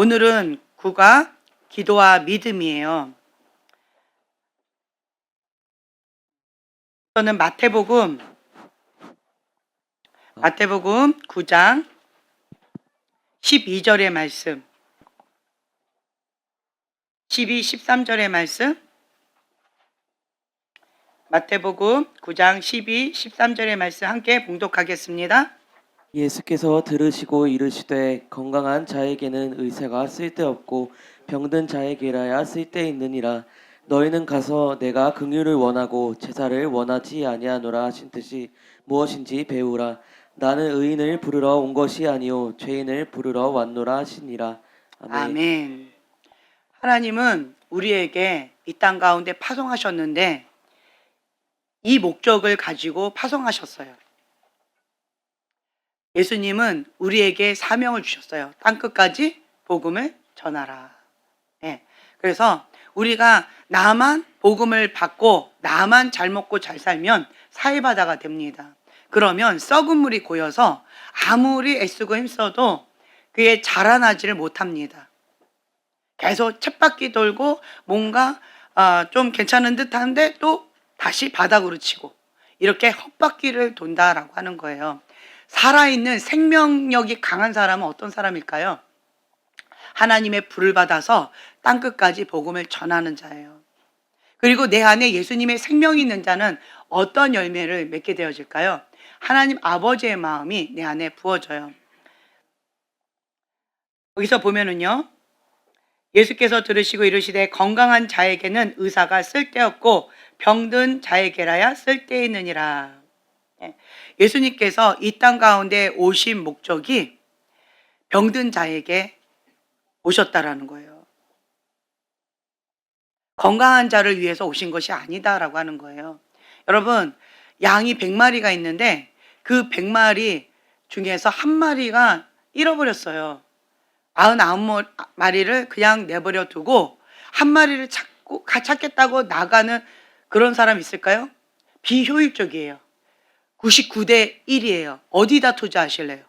오늘은 구가 기도와 믿음이에요. 저는 마태복음 9장 12절의 말씀, 12, 13절의 말씀, 마태복음 9장 12, 13절의 말씀 함께 봉독하겠습니다. 예수께서 들으시고 이르시되 건강한 자에게는 의사가 쓸데없고 병든 자에게라야 쓸데있느니라. 너희는 가서 내가 긍휼을 원하고 제사를 원하지 아니하노라 하신 뜻이 무엇인지 배우라. 나는 의인을 부르러 온 것이 아니요 죄인을 부르러 왔노라 하시니라. 아멘. 아멘. 하나님은 우리에게 이 땅 가운데 파송하셨는데 이 목적을 가지고 파송하셨어요. 예수님은 우리에게 사명을 주셨어요. 땅끝까지 복음을 전하라. 네. 그래서 우리가 나만 복음을 받고 나만 잘 먹고 잘 살면 사회바다가 됩니다. 그러면 썩은 물이 고여서 아무리 애쓰고 힘써도 그게 자라나지를 못합니다. 계속 쳇바퀴 돌고 뭔가 좀 괜찮은 듯한데 또 다시 바닥으로 치고 이렇게 헛바퀴를 돈다라고 하는 거예요. 살아있는 생명력이 강한 사람은 어떤 사람일까요? 하나님의 불을 받아서 땅끝까지 복음을 전하는 자예요. 그리고 내 안에 예수님의 생명이 있는 자는 어떤 열매를 맺게 되어질까요? 하나님 아버지의 마음이 내 안에 부어져요. 여기서 보면은요, 예수께서 들으시고 이르시되 건강한 자에게는 의사가 쓸데없고 병든 자에게라야 쓸데있느니라. 예수님께서 이 땅 가운데 오신 목적이 병든 자에게 오셨다라는 거예요. 건강한 자를 위해서 오신 것이 아니다라고 하는 거예요. 여러분, 양이 100마리가 있는데 그 100마리 중에서 한 마리가 잃어버렸어요. 99마리를 그냥 내버려 두고 한 마리를 찾겠다고 나가는 그런 사람 있을까요? 비효율적이에요. 99대 1이에요. 어디다 투자하실래요?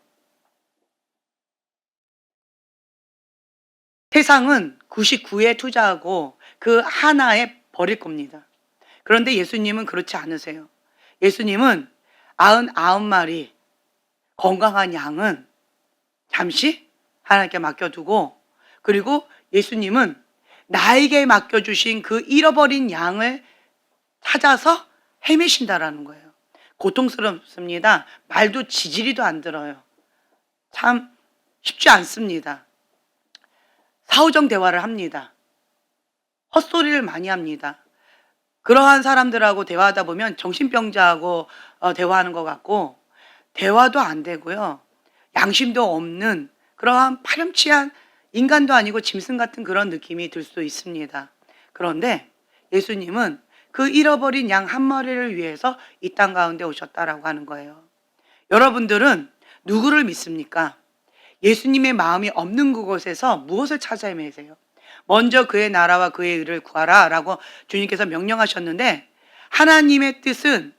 세상은 99에 투자하고 그 하나에 버릴 겁니다. 그런데 예수님은 그렇지 않으세요. 예수님은 99마리 건강한 양은 잠시 하나님께 맡겨두고, 그리고 예수님은 나에게 맡겨주신 그 잃어버린 양을 찾아서 헤매신다라는 거예요. 고통스럽습니다. 말도 지지리도 안 들어요. 참 쉽지 않습니다. 사후정 대화를 합니다. 헛소리를 많이 합니다. 그러한 사람들하고 대화하다 보면 정신병자하고 대화하는 것 같고, 대화도 안 되고요. 양심도 없는 그러한 파렴치한 인간도 아니고 짐승 같은 그런 느낌이 들 수도 있습니다. 그런데 예수님은 그 잃어버린 양 한 마리를 위해서 이 땅 가운데 오셨다라고 하는 거예요. 여러분들은 누구를 믿습니까? 예수님의 마음이 없는 그곳에서 무엇을 찾아 헤매세요? 먼저 그의 나라와 그의 의를 구하라 라고 주님께서 명령하셨는데, 하나님의 뜻은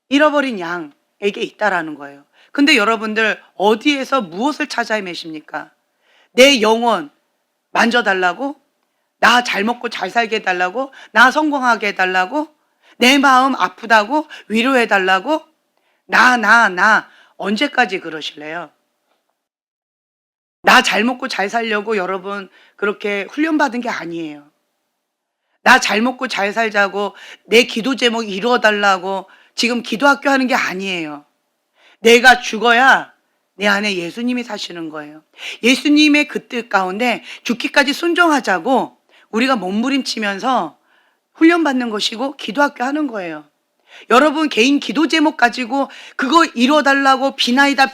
잃어버린 양에게 있다라는 거예요. 근데 여러분들 어디에서 무엇을 찾아 헤매십니까? 내 영혼 만져달라고? 나 잘 먹고 잘 살게 해달라고? 나 성공하게 해달라고? 내 마음 아프다고 위로해달라고? 나 언제까지 그러실래요? 나 잘 먹고 잘 살려고 여러분 그렇게 훈련받은 게 아니에요. 나 잘 먹고 잘 살자고 내 기도 제목 이루어달라고 지금 기도학교 하는 게 아니에요. 내가 죽어야 내 안에 예수님이 사시는 거예요. 예수님의 그 뜻 가운데 죽기까지 순종하자고 우리가 몸부림치면서 훈련받는 것이고 기도학교 하는 거예요. 여러분 개인 기도 제목 가지고 그거 이뤄달라고 비나이다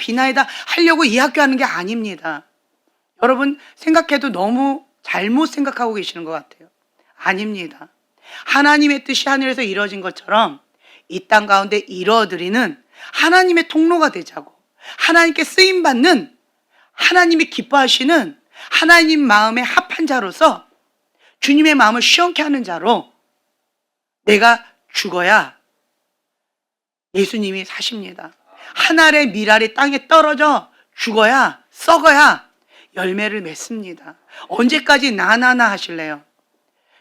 하려고 이 학교 하는 게 아닙니다. 여러분 생각해도 너무 잘못 생각하고 계시는 것 같아요. 아닙니다. 하나님의 뜻이 하늘에서 이루어진 것처럼 이 땅 가운데 이루어드리는 하나님의 통로가 되자고, 하나님께 쓰임받는, 하나님이 기뻐하시는 하나님 마음에 합한 자로서 주님의 마음을 시원케 하는 자로 내가 죽어야 예수님이 사십니다. 한 알의 밀알이 땅에 떨어져 죽어야, 썩어야 열매를 맺습니다. 언제까지 나나나 하실래요?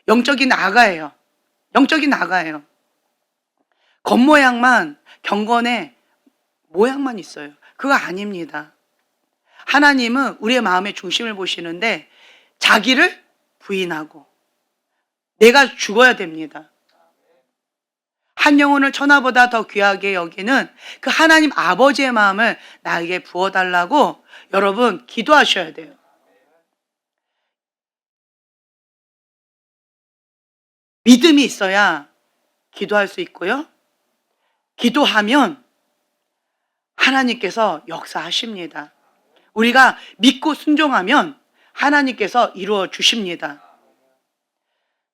영적인 아가예요. 영적인 아가예요. 겉모양만, 경건의 모양만 있어요. 그거 아닙니다. 하나님은 우리의 마음의 중심을 보시는데 자기를 부인하고 내가 죽어야 됩니다. 한 영혼을 천하보다 더 귀하게 여기는 그 하나님 아버지의 마음을 나에게 부어달라고 여러분 기도하셔야 돼요. 믿음이 있어야 기도할 수 있고요. 기도하면 하나님께서 역사하십니다. 우리가 믿고 순종하면 하나님께서 이루어 주십니다.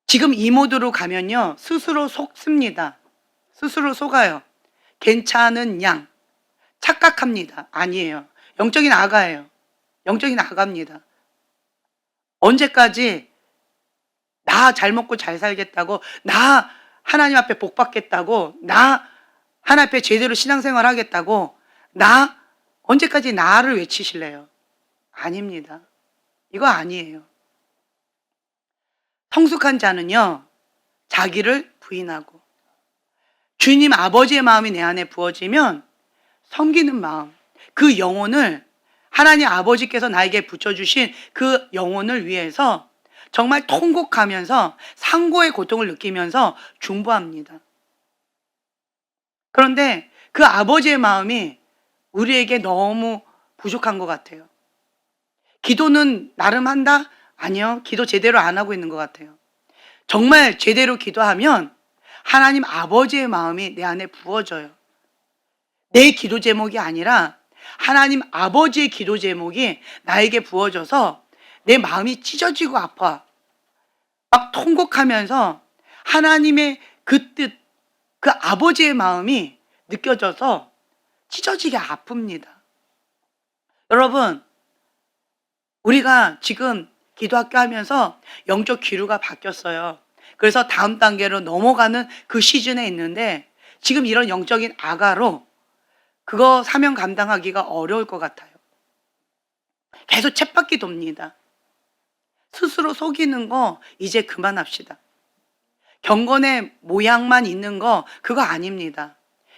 지금 이 모드로 가면요, 스스로 속습니다. 스스로 속아요. 괜찮은 양, 착각합니다. 아니에요. 영적인 아가예요. 영적인 아가입니다. 언제까지 나 잘 먹고 잘 살겠다고, 나 하나님 앞에 복 받겠다고, 나 하나님 앞에 제대로 신앙생활 하겠다고, 나 언제까지 나를 외치실래요? 아닙니다. 이거 아니에요. 성숙한 자는요, 자기를 부인하고 주님 아버지의 마음이 내 안에 부어지면 섬기는 마음, 그 영혼을 하나님 아버지께서 나에게 붙여주신 그 영혼을 위해서 정말 통곡하면서 상고의 고통을 느끼면서 중보합니다. 그런데 그 아버지의 마음이 우리에게 너무 부족한 것 같아요. 기도는 나름 한다? 아니요. 기도 제대로 안 하고 있는 것 같아요. 정말 제대로 기도하면 하나님 아버지의 마음이 내 안에 부어져요. 내 기도 제목이 아니라 하나님 아버지의 기도 제목이 나에게 부어져서 내 마음이 찢어지고 아파. 막 통곡하면서 하나님의 그 뜻, 그 아버지의 마음이 느껴져서 찢어지게 아픕니다. 여러분, 우리가 지금 기도학교 하면서 영적 기류가 바뀌었어요. 그래서 다음 단계로 넘어가는 그 시즌에 있는데 지금 이런 영적인 아가로 그거 사명 감당하기가 어려울 것 같아요. 계속 쳇바퀴 돕니다. 스스로 속이는 거 이제 그만합시다. 경건의 모양만 있는 거 그거 아닙니다.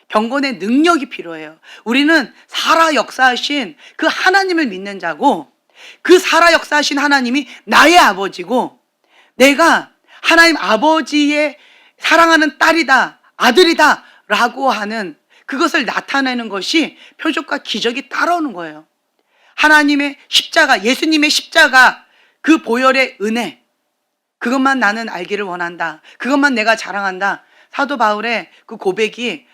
경건의 능력이 필요해요. 우리는 살아 역사하신 그 하나님을 믿는 자고 그 살아 역사하신 하나님이 나의 아버지고 내가 하나님 아버지의 사랑하는 딸이다, 아들이다 라고 하는 그것을 나타내는 것이 표적과 기적이 따라오는 거예요. 하나님의 십자가, 예수님의 십자가, 그 보혈의 은혜, 그것만 나는 알기를 원한다. 그것만 내가 자랑한다. 사도 바울의 그 고백이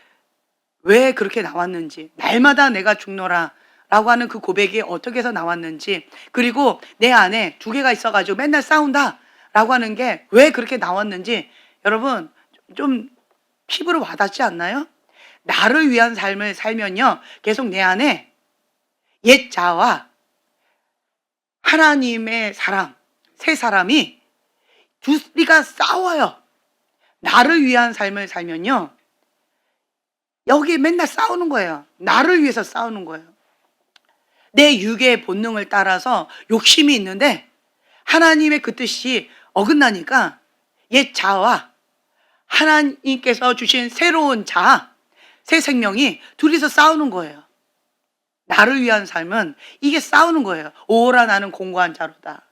왜 그렇게 나왔는지, 날마다 내가 죽노라 라고 하는 그 고백이 어떻게 해서 나왔는지, 그리고 내 안에 두 개가 있어가지고 맨날 싸운다 라고 하는 게 왜 그렇게 나왔는지 여러분 좀 피부로 와닿지 않나요? 나를 위한 삶을 살면요, 계속 내 안에 옛 자와 하나님의 사람, 새 사람이 둘이가 싸워요. 나를 위한 삶을 살면요, 여기 맨날 싸우는 거예요. 나를 위해서 싸우는 거예요. 내 육의 본능을 따라서 욕심이 있는데 하나님의 그 뜻이 어긋나니까 옛 자와 하나님께서 주신 새로운 자, 새 생명이 둘이서 싸우는 거예요. 나를 위한 삶은 이게 싸우는 거예요. 오라 나는 공고한 자로다.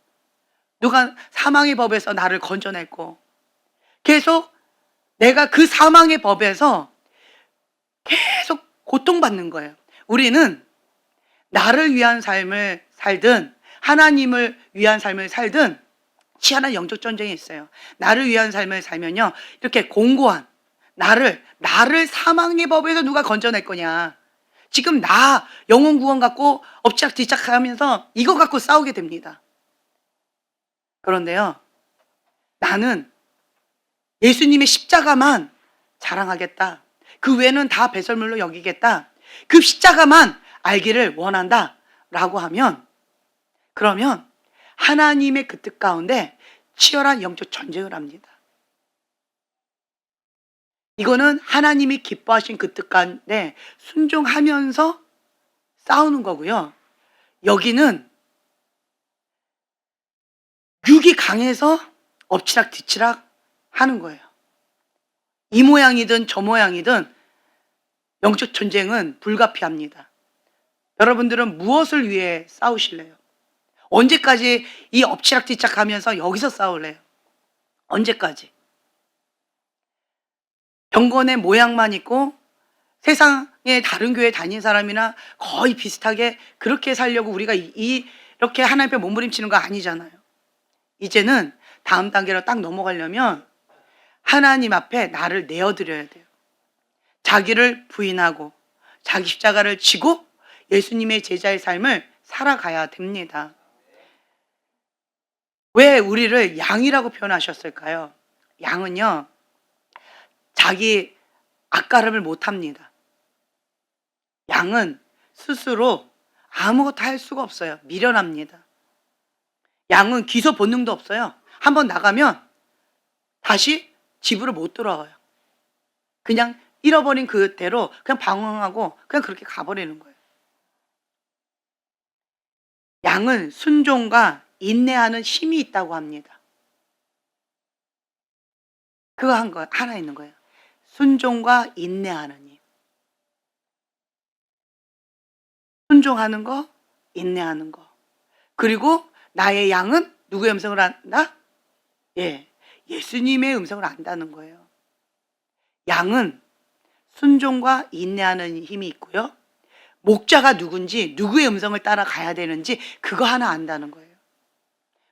누가 사망의 법에서 나를 건져냈고 계속 내가 그 사망의 법에서 계속 고통받는 거예요. 우리는 나를 위한 삶을 살든 하나님을 위한 삶을 살든 치열한 영적 전쟁이 있어요. 나를 위한 삶을 살면요, 이렇게 공고한 나를 사망의 법에서 누가 건져낼 거냐, 지금 나 영혼 구원 갖고 엎치락뒤짝 하면서 이거 갖고 싸우게 됩니다. 그런데요, 나는 예수님의 십자가만 자랑하겠다. 그 외에는 다 배설물로 여기겠다. 그 십자가만 알기를 원한다 라고 하면, 그러면 하나님의 그 뜻 가운데 치열한 영적 전쟁을 합니다. 이거는 하나님이 기뻐하신 그 뜻 가운데 순종하면서 싸우는 거고요. 여기는 육이 강해서 엎치락 뒤치락 하는 거예요. 이 모양이든 저 모양이든 영적 전쟁은 불가피합니다. 여러분들은 무엇을 위해 싸우실래요? 언제까지 이 엎치락 뒤치락 하면서 여기서 싸울래요? 언제까지? 병건의 모양만 있고 세상에 다른 교회 다닌 사람이나 거의 비슷하게 그렇게 살려고 우리가 이렇게 하나님 앞에 몸부림치는 거 아니잖아요. 이제는 다음 단계로 딱 넘어가려면 하나님 앞에 나를 내어드려야 돼요. 자기를 부인하고 자기 십자가를 지고 예수님의 제자의 삶을 살아가야 됩니다. 왜 우리를 양이라고 표현하셨을까요? 양은요, 자기 앞가름을 못합니다. 양은 스스로 아무것도 할 수가 없어요. 미련합니다. 양은 기소 본능도 없어요. 한번 나가면 다시 집으로 못 돌아와요. 그냥 잃어버린 그대로 그냥 방황하고 그냥 그렇게 가버리는 거예요. 양은 순종과 인내하는 힘이 있다고 합니다. 그거 하나 있는 거예요. 순종과 인내하는 힘. 순종하는 거, 인내하는 거. 그리고 나의 양은 누구의 음성을 안다? 예, 예수님의 음성을 안다는 거예요. 양은 순종과 인내하는 힘이 있고요. 목자가 누군지, 누구의 음성을 따라가야 되는지 그거 하나 안다는 거예요.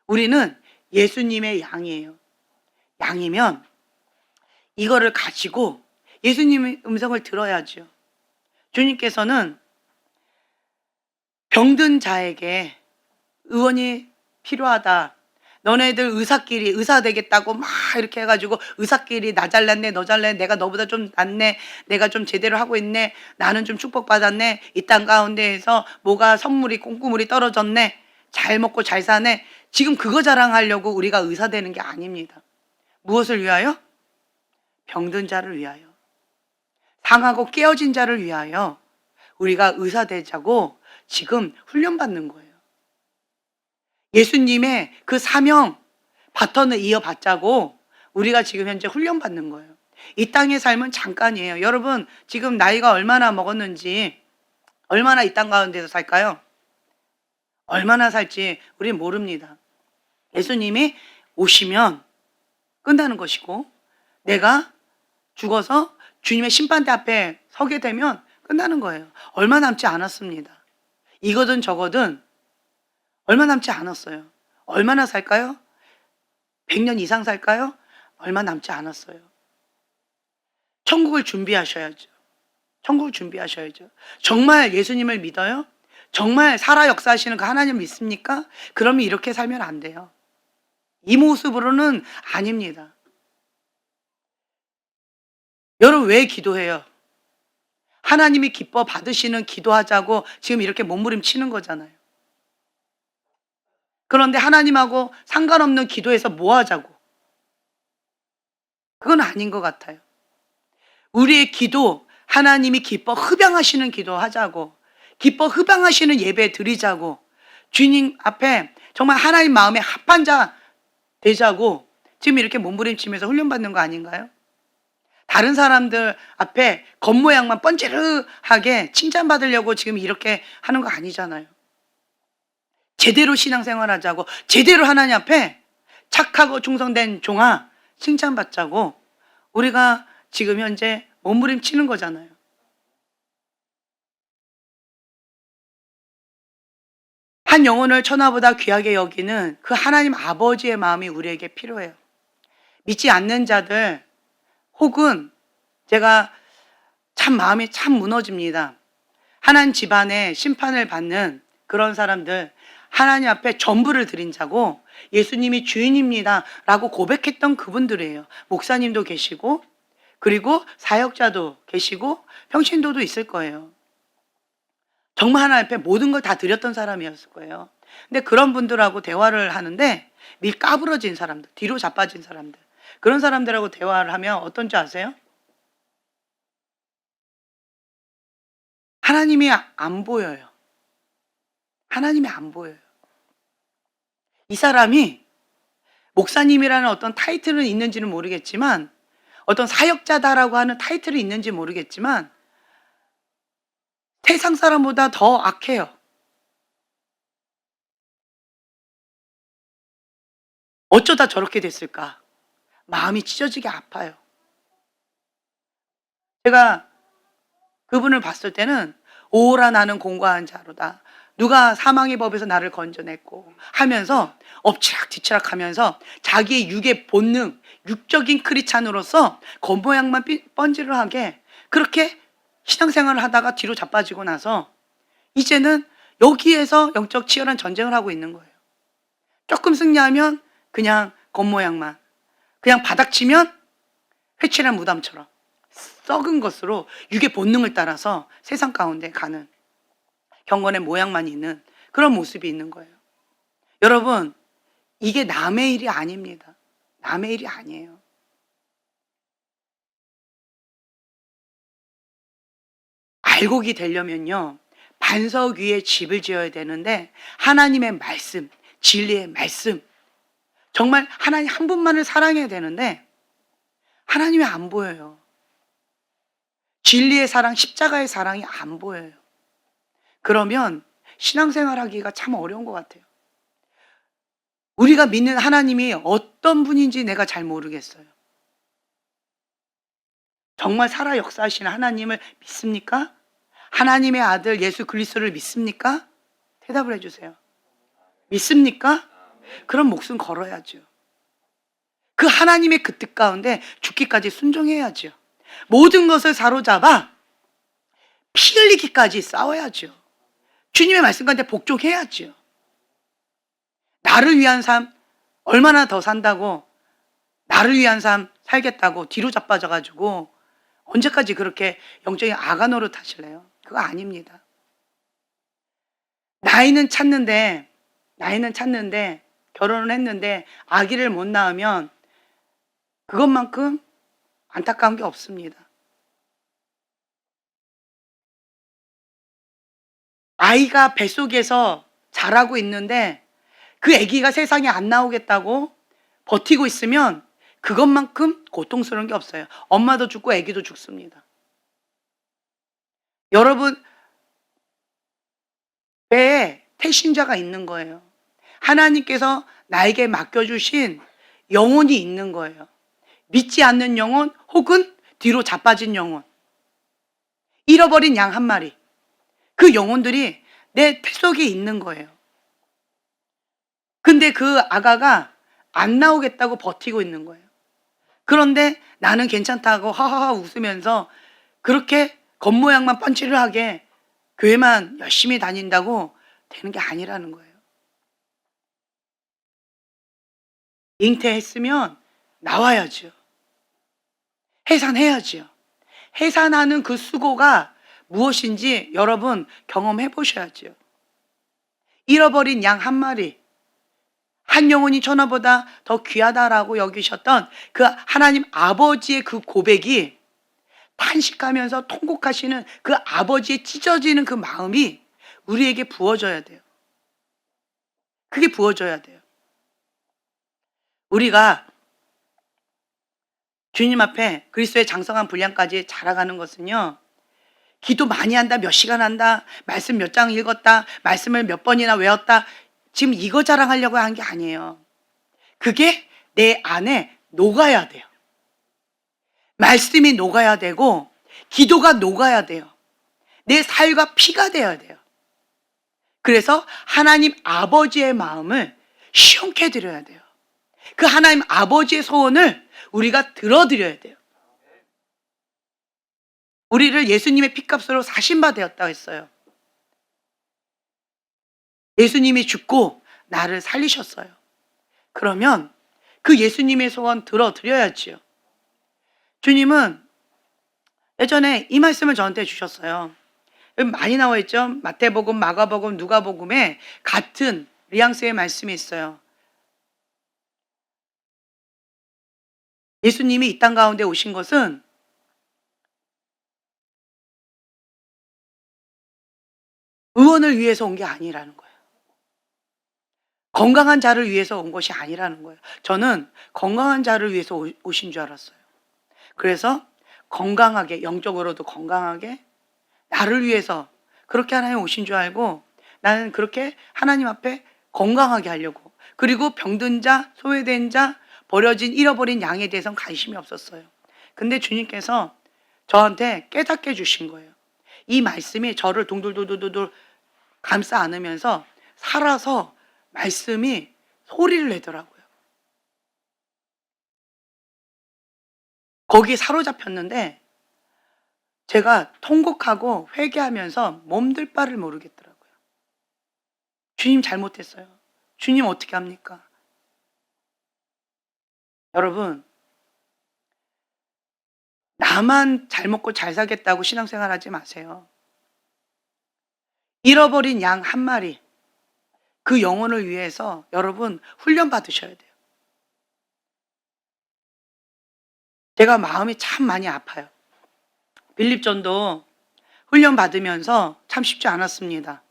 우리는 예수님의 양이에요. 양이면 이거를 가지고 예수님의 음성을 들어야죠. 주님께서는 병든 자에게 의원이 필요하다. 너네들 의사 되겠다고 막 이렇게 해가지고 의사끼리 나 잘났네, 너 잘났네, 내가 너보다 좀 낫네, 내가 좀 제대로 하고 있네, 나는 좀 축복받았네, 이 땅 가운데에서 뭐가 선물이 꽁꾸물이 떨어졌네, 잘 먹고 잘 사네. 지금 그거 자랑하려고 우리가 의사 되는 게 아닙니다. 무엇을 위하여? 병든 자를 위하여, 상하고 깨어진 자를 위하여 우리가 의사 되자고 지금 훈련받는 거예요. 예수님의 그 사명 바톤을 이어받자고 우리가 지금 현재 훈련받는 거예요. 이 땅의 삶은 잠깐이에요. 여러분 지금 나이가 얼마나 먹었는지, 얼마나 이 땅 가운데서 살까요? 얼마나 살지 우리는 모릅니다. 예수님이 오시면 끝나는 것이고, 내가 죽어서 주님의 심판대 앞에 서게 되면 끝나는 거예요. 얼마 남지 않았습니다. 이거든 저거든 얼마 남지 않았어요. 얼마나 살까요? 100년 이상 살까요? 얼마 남지 않았어요. 천국을 준비하셔야죠. 천국을 준비하셔야죠. 정말 예수님을 믿어요? 정말 살아 역사하시는 그 하나님 믿습니까? 그러면 이렇게 살면 안 돼요. 이 모습으로는 아닙니다. 여러분 왜 기도해요? 하나님이 기뻐 받으시는 기도하자고 지금 이렇게 몸부림치는 거잖아요. 그런데 하나님하고 상관없는 기도해서 뭐 하자고? 그건 아닌 것 같아요. 우리의 기도, 하나님이 기뻐 흡양하시는 기도 하자고, 기뻐 흡양하시는 예배 드리자고, 주님 앞에 정말 하나님 마음에 합한 자 되자고 지금 이렇게 몸부림치면서 훈련받는 거 아닌가요? 다른 사람들 앞에 겉모양만 번지르하게 칭찬받으려고 지금 이렇게 하는 거 아니잖아요. 제대로 신앙생활 하자고, 제대로 하나님 앞에 착하고 충성된 종아 칭찬받자고 우리가 지금 현재 몸부림치는 거잖아요. 한 영혼을 천하보다 귀하게 여기는 그 하나님 아버지의 마음이 우리에게 필요해요. 믿지 않는 자들, 혹은 제가 참 마음이 참 무너집니다. 하나님 집안에 심판을 받는 그런 사람들, 하나님 앞에 전부를 드린 자고 예수님이 주인입니다 라고 고백했던 그분들이에요. 목사님도 계시고, 그리고 사역자도 계시고 평신도도 있을 거예요. 정말 하나님 앞에 모든 걸 다 드렸던 사람이었을 거예요. 근데 그런 분들하고 대화를 하는데 밀 까부러진 사람들, 뒤로 자빠진 사람들, 그런 사람들하고 대화를 하면 어떤지 아세요? 하나님이 안 보여요. 하나님이 안 보여요. 이 사람이 목사님이라는 어떤 타이틀은 있는지는 모르겠지만, 어떤 사역자다라고 하는 타이틀이 있는지 모르겠지만 세상 사람보다 더 악해요. 어쩌다 저렇게 됐을까? 마음이 찢어지게 아파요. 제가 그분을 봤을 때는 오라 나는 공고한 자로다. 누가 사망의 법에서 나를 건져냈고 하면서 엎치락뒤치락 하면서 자기의 육의 본능, 육적인 크리스찬으로서 겉모양만 번지르하게 그렇게 신앙생활을 하다가 뒤로 자빠지고 나서 이제는 여기에서 영적 치열한 전쟁을 하고 있는 거예요. 조금 승리하면 그냥 겉모양만, 그냥 바닥치면 회칠한 무덤처럼 썩은 것으로 육의 본능을 따라서 세상 가운데 가는 경건의 모양만 있는 그런 모습이 있는 거예요. 여러분, 이게 남의 일이 아닙니다. 남의 일이 아니에요. 알곡이 되려면요, 반석 위에 집을 지어야 되는데 하나님의 말씀, 진리의 말씀, 정말 하나님 한 분만을 사랑해야 되는데 하나님이 안 보여요. 진리의 사랑, 십자가의 사랑이 안 보여요. 그러면 신앙생활 하기가 참 어려운 것 같아요. 우리가 믿는 하나님이 어떤 분인지 내가 잘 모르겠어요. 정말 살아 역사하시는 하나님을 믿습니까? 하나님의 아들 예수 그리스도를 믿습니까? 대답을 해주세요. 믿습니까? 그럼 목숨 걸어야죠. 그 하나님의 그 뜻 가운데 죽기까지 순종해야죠. 모든 것을 사로잡아 피 흘리기까지 싸워야죠. 주님의 말씀 가운데 복종해야죠. 나를 위한 삶 얼마나 더 산다고, 나를 위한 삶 살겠다고 뒤로 자빠져가지고 언제까지 그렇게 영적인 아가 노릇 하실래요? 그거 아닙니다. 나이는 찾는데 결혼을 했는데 아기를 못 낳으면 그것만큼 안타까운 게 없습니다. 아이가 뱃속에서 자라고 있는데 그 아기가 세상에 안 나오겠다고 버티고 있으면 그것만큼 고통스러운 게 없어요. 엄마도 죽고 아기도 죽습니다. 여러분 배에 태신자가 있는 거예요. 하나님께서 나에게 맡겨주신 영혼이 있는 거예요. 믿지 않는 영혼 혹은 뒤로 자빠진 영혼, 잃어버린 양 한 마리, 그 영혼들이 내 뱃속에 있는 거예요. 근데 그 아가가 안 나오겠다고 버티고 있는 거예요. 그런데 나는 괜찮다고 하하하 웃으면서 그렇게 겉모양만 뻔치르하게 교회만 열심히 다닌다고 되는 게 아니라는 거예요. 잉태했으면 나와야죠. 해산해야죠. 해산하는 그 수고가 무엇인지 여러분 경험해 보셔야죠. 잃어버린 양 한 마리, 한 영혼이 천하보다 더 귀하다라고 여기셨던 그 하나님 아버지의 그 고백이 탄식하면서 통곡하시는 그 아버지의 찢어지는 그 마음이 우리에게 부어져야 돼요. 그게 부어져야 돼요. 우리가 주님 앞에 그리스도의 장성한 분량까지 자라가는 것은요, 기도 많이 한다, 몇 시간 한다, 말씀 몇 장 읽었다, 말씀을 몇 번이나 외웠다, 지금 이거 자랑하려고 한 게 아니에요. 그게 내 안에 녹아야 돼요. 말씀이 녹아야 되고 기도가 녹아야 돼요. 내 살과 피가 되어야 돼요. 그래서 하나님 아버지의 마음을 시원케 드려야 돼요. 그 하나님 아버지의 소원을 우리가 들어드려야 돼요. 우리를 예수님의 피값으로 사신 바 되었다고 했어요. 예수님이 죽고 나를 살리셨어요. 그러면 그 예수님의 소원 들어드려야지요. 주님은 예전에 이 말씀을 저한테 주셨어요. 많이 나와 있죠. 마태복음, 마가복음, 누가복음에 같은 뉘앙스의 말씀이 있어요. 예수님이 이 땅 가운데 오신 것은 의원을 위해서 온 게 아니라는 거예요. 건강한 자를 위해서 온 것이 아니라는 거예요. 저는 건강한 자를 위해서 오신 줄 알았어요. 그래서 건강하게, 영적으로도 건강하게 나를 위해서 그렇게 하나님 오신 줄 알고 나는 그렇게 하나님 앞에 건강하게 하려고, 그리고 병든 자, 소외된 자, 버려진 잃어버린 양에 대해서는 관심이 없었어요. 근데 주님께서 저한테 깨닫게 해주신 거예요. 이 말씀이 저를 동돌돌돌돌 감싸 안으면서 살아서 말씀이 소리를 내더라고요. 거기에 사로잡혔는데 제가 통곡하고 회개하면서 몸둘 바를 모르겠더라고요. 주님 잘못했어요. 주님 어떻게 합니까? 여러분, 나만 잘 먹고 잘 살겠다고 신앙생활 하지 마세요. 잃어버린 양 한 마리, 그 영혼을 위해서 여러분 훈련 받으셔야 돼요. 제가 마음이 참 많이 아파요. 빌립전도 훈련 받으면서 참 쉽지 않았습니다.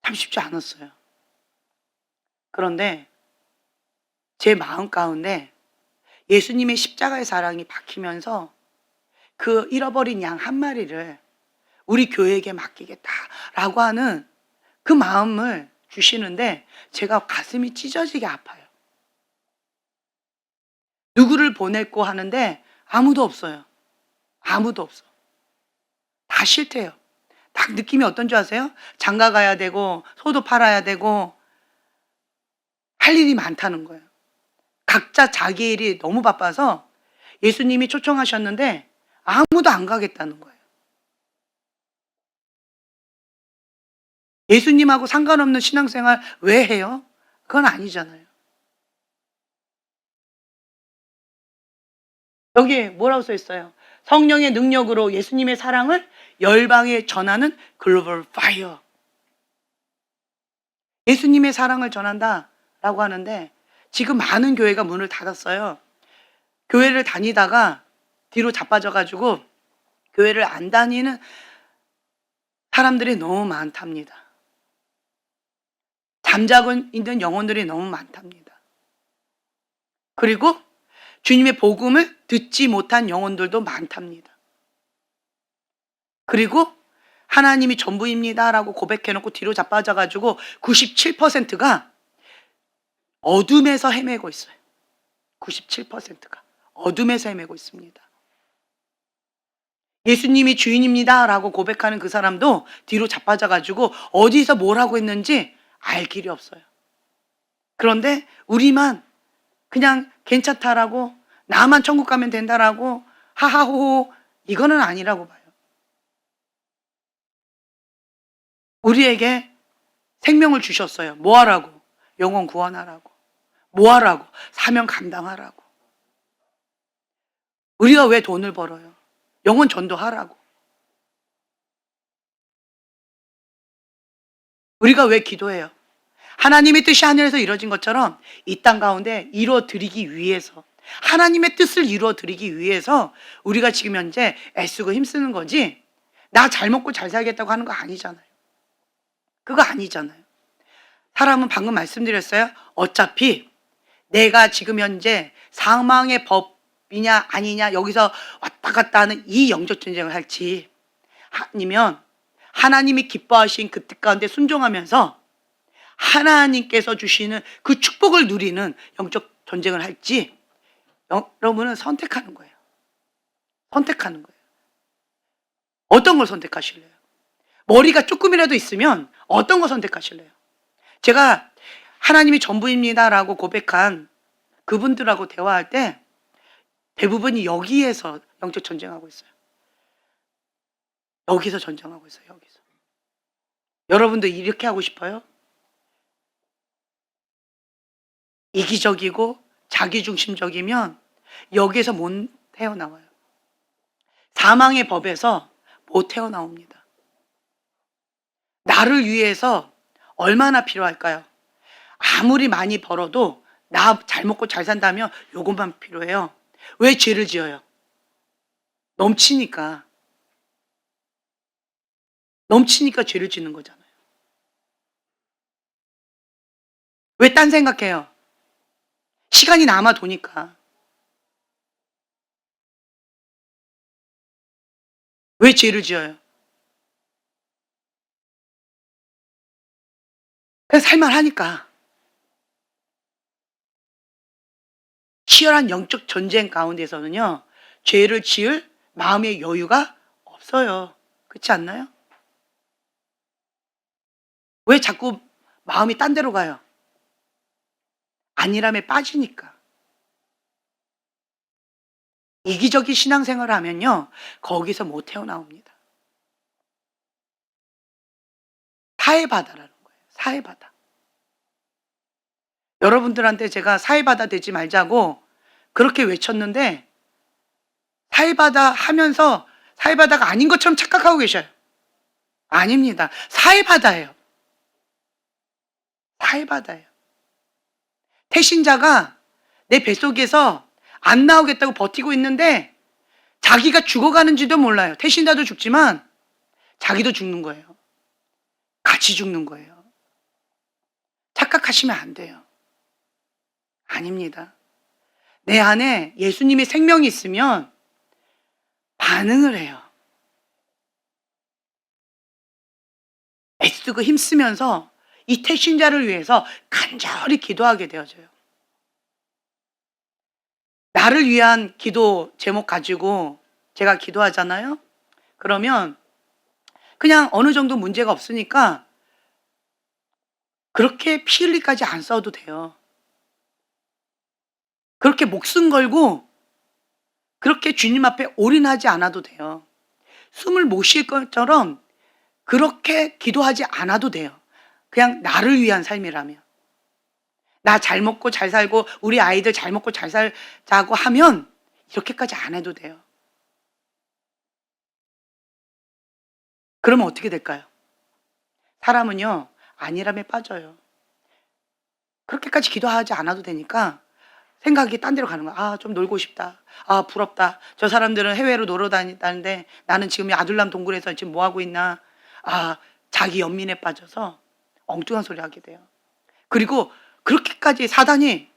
참 쉽지 않았어요. 그런데 제 마음 가운데 예수님의 십자가의 사랑이 박히면서 그 잃어버린 양 한 마리를 우리 교회에게 맡기겠다라고 하는 그 마음을 주시는데 제가 가슴이 찢어지게 아파요. 누구를 보냈고 하는데 아무도 없어요. 아무도 없어. 다 싫대요. 딱 느낌이 어떤 줄 아세요? 장가 가야 되고 소도 팔아야 되고 할 일이 많다는 거예요. 각자 자기 일이 너무 바빠서 예수님이 초청하셨는데 아무도 안 가겠다는 거예요. 예수님하고 상관없는 신앙생활 왜 해요? 그건 아니잖아요. 여기에 뭐라고 써 있어요? 성령의 능력으로 예수님의 사랑을 열방에 전하는 글로벌 파이어. 예수님의 사랑을 전한다라고 하는데 지금 많은 교회가 문을 닫았어요. 교회를 다니다가 뒤로 자빠져가지고 교회를 안 다니는 사람들이 너무 많답니다. 잠자고 있는 영혼들이 너무 많답니다. 그리고 주님의 복음을 듣지 못한 영혼들도 많답니다. 그리고 하나님이 전부입니다라고 고백해놓고 뒤로 자빠져가지고 97%가 어둠에서 헤매고 있어요. 97%가 어둠에서 헤매고 있습니다. 예수님이 주인입니다라고 고백하는 그 사람도 뒤로 자빠져가지고 어디서 뭘 하고 있는지 알 길이 없어요. 그런데 우리만 그냥 괜찮다라고, 나만 천국 가면 된다라고 하하호호, 이거는 아니라고 봐요. 우리에게 생명을 주셨어요. 뭐 하라고? 영혼 구원하라고. 뭐 하라고? 사명 감당하라고. 우리가 왜 돈을 벌어요? 영혼 전도하라고. 우리가 왜 기도해요? 하나님의 뜻이 하늘에서 이루어진 것처럼 이 땅 가운데 이루어드리기 위해서, 하나님의 뜻을 이루어드리기 위해서 우리가 지금 현재 애쓰고 힘쓰는 거지, 나 잘 먹고 잘 살겠다고 하는 거 아니잖아요. 그거 아니잖아요. 사람은 방금 말씀드렸어요. 어차피 내가 지금 현재 사망의 법이냐 아니냐 여기서 왔다 갔다 하는 이 영적 전쟁을 할지, 아니면 하나님이 기뻐하신 그 뜻 가운데 순종하면서 하나님께서 주시는 그 축복을 누리는 영적 전쟁을 할지, 여러분은 선택하는 거예요. 선택하는 거예요. 어떤 걸 선택하실래요? 머리가 조금이라도 있으면 어떤 거 선택하실래요? 제가 하나님이 전부입니다라고 고백한 그분들하고 대화할 때 대부분이 여기에서 영적 전쟁하고 있어요. 여기서 전쟁하고 있어요. 여기서. 여러분도 이렇게 하고 싶어요? 이기적이고 자기중심적이면 여기에서 못 헤어나와요. 사망의 법에서 못 헤어나옵니다. 나를 위해서 얼마나 필요할까요? 아무리 많이 벌어도 나 잘 먹고 잘 산다면 요것만 필요해요. 왜 죄를 지어요? 넘치니까. 넘치니까 죄를 짓는 거잖아요. 왜 딴 생각해요? 시간이 남아 도니까. 왜 죄를 지어요? 그냥 살만하니까. 치열한 영적 전쟁 가운데서는요, 죄를 지을 마음의 여유가 없어요. 그렇지 않나요? 왜 자꾸 마음이 딴 데로 가요? 안일함에 빠지니까. 이기적인 신앙생활을 하면요, 거기서 못 헤어나옵니다. 사해바다라는 거예요. 사해바다. 여러분들한테 제가 사해바다 되지 말자고 그렇게 외쳤는데, 사해바다 하면서 사해바다가 아닌 것처럼 착각하고 계셔요. 아닙니다. 사해바다예요. 사해바다예요. 태신자가 내 뱃속에서 안 나오겠다고 버티고 있는데 자기가 죽어가는지도 몰라요. 태신자도 죽지만 자기도 죽는 거예요. 같이 죽는 거예요. 착각하시면 안 돼요. 아닙니다. 내 안에 예수님의 생명이 있으면 반응을 해요. 애쓰고 힘쓰면서 이 태신자를 위해서 간절히 기도하게 되어져요. 나를 위한 기도 제목 가지고 제가 기도하잖아요. 그러면 그냥 어느 정도 문제가 없으니까 그렇게 피 흘리까지 안 싸워도 돼요. 그렇게 목숨 걸고 그렇게 주님 앞에 올인하지 않아도 돼요. 숨을 못 쉴 것처럼 그렇게 기도하지 않아도 돼요. 그냥 나를 위한 삶이라면. 나 잘 먹고 잘 살고 우리 아이들 잘 먹고 잘 살자고 하면 이렇게까지 안 해도 돼요. 그러면 어떻게 될까요? 사람은요, 안일함에 빠져요. 그렇게까지 기도하지 않아도 되니까 생각이 딴 데로 가는 거야. 아, 좀 놀고 싶다. 아, 부럽다. 저 사람들은 해외로 놀러 다니는데 나는 지금 이 아둘람 동굴에서 지금 뭐 하고 있나. 아, 자기 연민에 빠져서 엉뚱한 소리 하게 돼요. 그리고 그렇게까지 사단이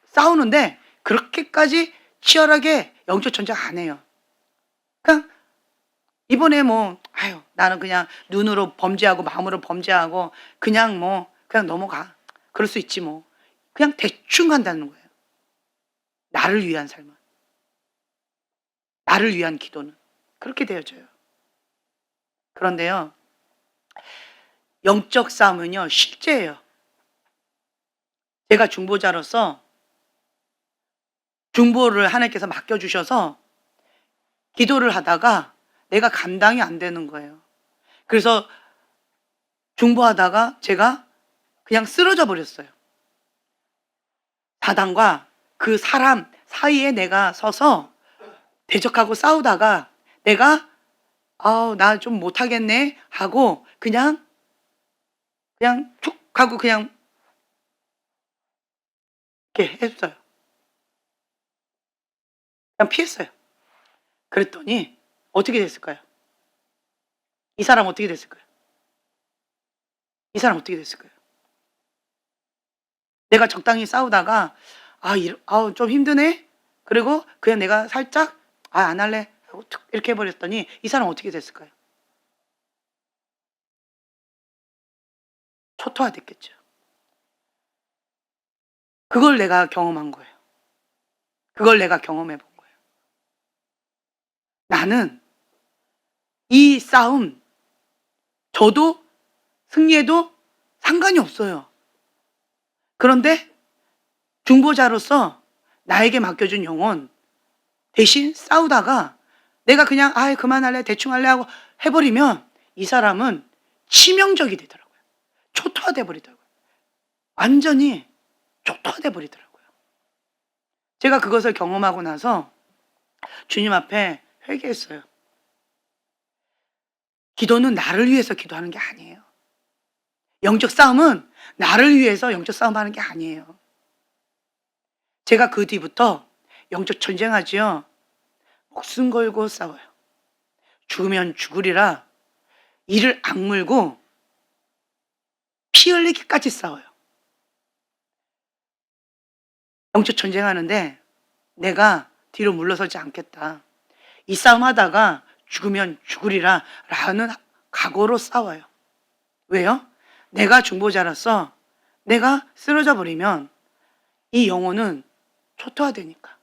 싸우는데 그렇게까지 치열하게 영적 전쟁 안 해요. 그냥 이번에 뭐 아유, 나는 그냥 눈으로 범죄하고 마음으로 범죄하고 그냥 뭐 그냥 넘어가. 그럴 수 있지 뭐. 그냥 대충 한다는 거예요. 나를 위한 삶은. 나를 위한 기도는. 그렇게 되어져요. 그런데요, 영적 싸움은요, 실제예요. 제가 중보자로서 중보를 하나님께서 맡겨주셔서 기도를 하다가 내가 감당이 안 되는 거예요. 그래서 중보하다가 제가 그냥 쓰러져 버렸어요. 사단과 그 사람 사이에 내가 서서 대적하고 싸우다가 내가 아우, 나 좀 못하겠네 하고 그냥 툭 하고 그냥 이렇게 했어요. 그냥 피했어요. 그랬더니 어떻게 됐을까요? 이 사람 어떻게 됐을까요? 이 사람 어떻게 됐을까요? 내가 적당히 싸우다가 아우, 좀 힘드네. 그리고 그냥 내가 살짝 안 할래 하고 툭 이렇게 해버렸더니 이 사람 어떻게 됐을까요? 초토화됐겠죠. 그걸 내가 경험한 거예요. 그걸 내가 경험해 본 거예요. 나는 이 싸움 저도 승리해도 상관이 없어요. 그런데 중보자로서 나에게 맡겨준 영혼 대신 싸우다가 내가 그냥 그만할래 대충 할래 하고 해버리면 이 사람은 치명적이 되더라고요. 초토화돼 버리더라고요. 완전히 초토화돼 버리더라고요. 제가 그것을 경험하고 나서 주님 앞에 회개했어요. 기도는 나를 위해서 기도하는 게 아니에요. 영적 싸움은 나를 위해서 영적 싸움하는 게 아니에요. 제가 그 뒤부터 영적 전쟁하지요. 목숨 걸고 싸워요. 죽으면 죽으리라 이를 악물고 피 흘리기까지 싸워요. 영적 전쟁하는데 내가 뒤로 물러서지 않겠다. 이 싸움 하다가 죽으면 죽으리라 라는 각오로 싸워요. 왜요? 내가 중보자로서 내가 쓰러져 버리면 이 영혼은 초토화되니까.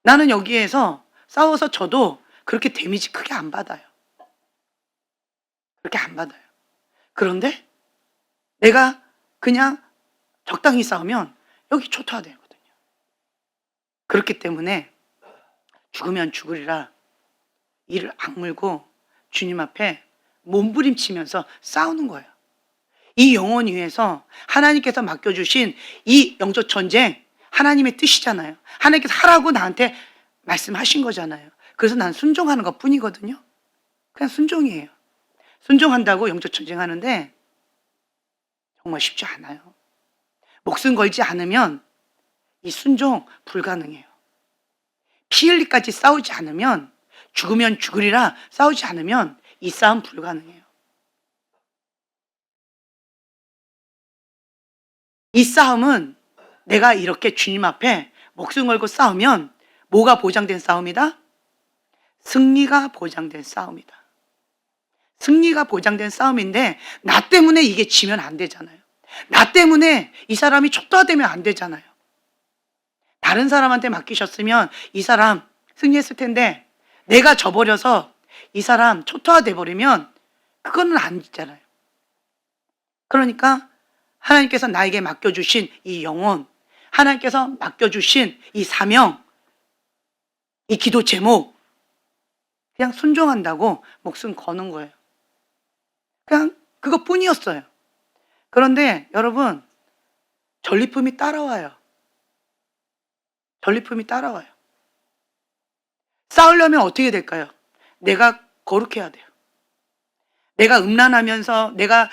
나는 여기에서 싸워서 져도 그렇게 데미지 크게 안 받아요. 그렇게 안 받아요. 그런데 내가 그냥 적당히 싸우면 여기 초토화되거든요. 그렇기 때문에 죽으면 죽으리라 이를 악물고 주님 앞에 몸부림치면서 싸우는 거예요. 이 영혼 위해서 하나님께서 맡겨주신 이 영적 전쟁 하나님의 뜻이잖아요. 하나님께서 하라고 나한테 말씀하신 거잖아요. 그래서 난 순종하는 것 뿐이거든요. 그냥 순종이에요. 순종한다고 영적 전쟁하는데 정말 쉽지 않아요. 목숨 걸지 않으면 이 순종 불가능해요. 피 흘리까지 싸우지 않으면, 죽으면 죽으리라 싸우지 않으면 이 싸움 불가능해요. 이 싸움은 내가 이렇게 주님 앞에 목숨 걸고 싸우면 뭐가 보장된 싸움이다? 승리가 보장된 싸움이다. 승리가 보장된 싸움인데 나 때문에 이게 지면 안 되잖아요. 나 때문에 이 사람이 초토화되면 안 되잖아요. 다른 사람한테 맡기셨으면 이 사람 승리했을 텐데 내가 져버려서 이 사람 초토화돼 버리면 그거는 아니잖아요. 그러니까 하나님께서 나에게 맡겨주신 이 영혼, 하나님께서 맡겨주신 이 사명, 이 기도 제목 그냥 순종한다고 목숨 거는 거예요. 그냥 그것뿐이었어요. 그런데 여러분, 전리품이 따라와요. 전리품이 따라와요. 싸우려면 어떻게 될까요? 내가 거룩해야 돼요. 내가 음란하면서, 내가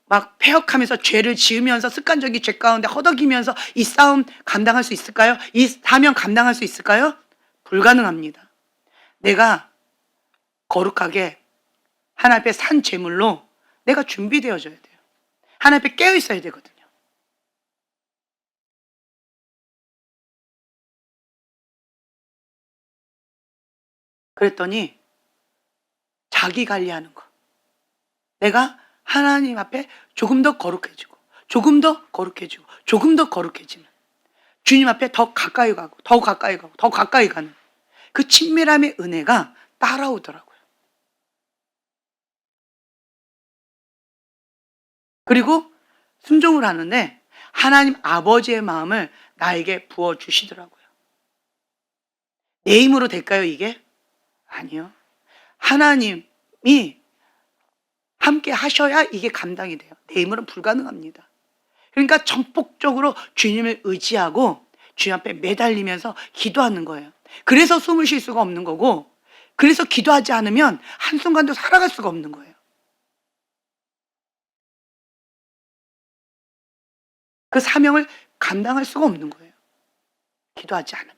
막 패역하면서 죄를 지으면서 습관적인 죄 가운데 허덕이면서 이 싸움 감당할 수 있을까요? 이 사명 감당할 수 있을까요? 불가능합니다. 내가 거룩하게 하나님 앞에 산 제물로 내가 준비되어져야 돼요. 하나님 앞에 깨어 있어야 되거든요. 그랬더니 자기 관리하는 거. 내가 하나님 앞에 조금 더 거룩해지고, 조금 더 거룩해지고, 조금 더 거룩해지는, 주님 앞에 더 가까이 가고, 더 가까이 가고, 더 가까이 가는 그 친밀함의 은혜가 따라오더라고요. 그리고 순종을 하는데 하나님 아버지의 마음을 나에게 부어주시더라고요. 내 힘으로 될까요, 이게? 아니요. 하나님이 함께 하셔야 이게 감당이 돼요. 내 힘으로는 불가능합니다. 그러니까 전폭적으로 주님을 의지하고 주님 앞에 매달리면서 기도하는 거예요. 그래서 숨을 쉴 수가 없는 거고, 그래서 기도하지 않으면 한순간도 살아갈 수가 없는 거예요. 그 사명을 감당할 수가 없는 거예요. 기도하지 않으면.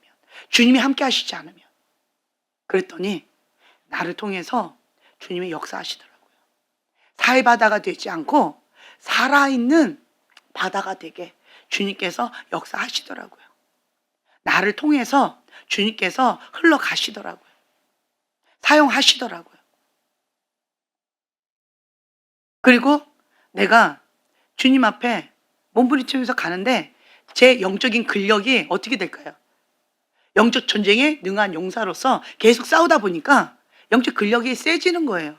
주님이 함께 하시지 않으면. 그랬더니 나를 통해서 주님이 역사하시더라고요. 사해바다가 되지 않고 살아있는 바다가 되게 주님께서 역사하시더라고요. 나를 통해서 주님께서 흘러가시더라고요. 사용하시더라고요. 그리고 내가 주님 앞에 몸부림치면서 가는데 제 영적인 근력이 어떻게 될까요? 영적 전쟁에 능한 용사로서 계속 싸우다 보니까 영적 근력이 세지는 거예요.